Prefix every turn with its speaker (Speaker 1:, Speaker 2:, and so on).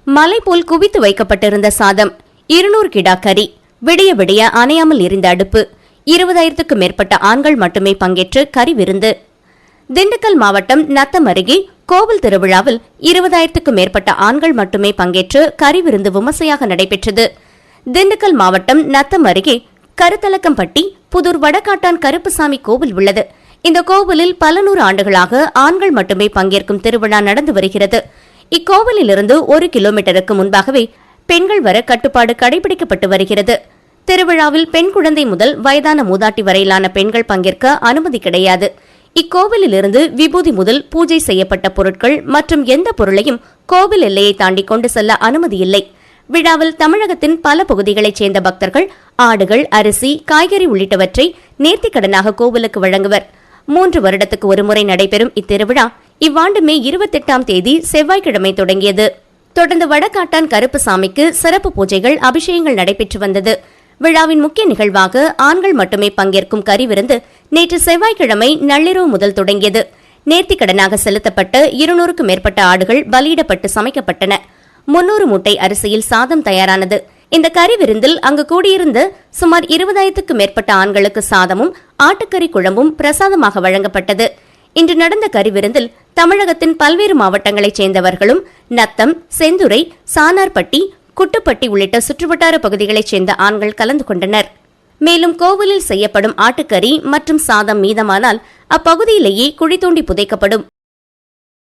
Speaker 1: மலை போல் குவித்து வைக்கப்பட்டிருந்த சாதம், 200 கிடா கறி, விடிய விடிய அணையாமல் எரிந்த அடுப்பு, 20,000க்கும் மேற்பட்ட ஆண்கள் மட்டுமே பங்கேற்ற கறி விருந்து. திண்டுக்கல் மாவட்டம் நத்தம் அருகே கோவில் திருவிழாவில் 20,000க்கும் மேற்பட்ட ஆண்கள் மட்டுமே பங்கேற்று கறி விருந்து விமர்சையாக நடைபெற்றது. திண்டுக்கல் மாவட்டம் நத்தம் அருகே கருத்தலக்கம்பட்டி புதூர் வடகாட்டான் கருப்புசாமி கோவில் உள்ளது. இந்த கோவிலில் பல நூறு ஆண்டுகளாக ஆண்கள் மட்டுமே பங்கேற்கும் திருவிழா நடந்து வருகிறது. இக்கோவிலிலிருந்து 1 கிலோமீட்டருக்கு முன்பாகவே பெண்கள் வர கட்டுப்பாடு கடைபிடிக்கப்பட்டு வருகிறது. திருவிழாவில் பெண் குழந்தை முதல் வயதான மூதாட்டி வரையிலான பெண்கள் பங்கேற்க அனுமதி கிடையாது. இக்கோவிலிலிருந்து விபூதி முதல் பூஜை செய்யப்பட்ட பொருட்கள் மற்றும் எந்த பொருளையும் கோவில் எல்லையை தாண்டி கொண்டு செல்ல அனுமதி இல்லை. விழாவில் தமிழகத்தின் பல பகுதிகளைச் சேர்ந்த பக்தர்கள் ஆடுகள், அரிசி, காய்கறி உள்ளிட்டவற்றை நேர்த்திக்கடனாக கோவிலுக்கு வழங்குவர். 3 வருடத்துக்கு ஒருமுறை நடைபெறும் இத்திருவிழா இவ்வாண்டு மே 28ஆம் தேதி செவ்வாய்க்கிழமை தொடங்கியது. தொடர்ந்து வடகாட்டான் கருப்புசாமிக்கு சிறப்பு பூஜைகள், அபிஷேகங்கள் நடைபெற்று வந்தது. விழாவின் முக்கிய நிகழ்வாக ஆண்கள் மட்டுமே பங்கேற்கும் கறி விருந்து நேற்று செவ்வாய்க்கிழமை நள்ளிரவு முதல் தொடங்கியது. நேர்த்திக்கடனாக செலுத்தப்பட்ட 200க்கும் மேற்பட்ட ஆடுகள் பலியிடப்பட்டு சமைக்கப்பட்டன. 300 மூட்டை அரிசியில் சாதம் தயாரானது. இந்த கறி விருந்தில் அங்கு கூடியிருந்த சுமார் 20,000க்கும் மேற்பட்ட ஆண்களுக்கு சாதமும் ஆட்டுக்கறி குழம்பும் பிரசாதமாக வழங்கப்பட்டது. இன்று நடந்த கறி விருந்தில் தமிழகத்தின் பல்வேறு மாவட்டங்களைச் சேர்ந்தவர்களும் நத்தம், செந்துறை, சானார்பட்டி, குட்டுப்பட்டி உள்ளிட்ட சுற்றுவட்டார பகுதிகளைச் சேர்ந்த ஆண்கள் கலந்து கொண்டனர். மேலும் கோவிலில் செய்யப்படும் ஆட்டுக்கறி மற்றும் சாதம் மீதமானால் அப்பகுதியிலேயே குழி தோண்டி புதைக்கப்படும்.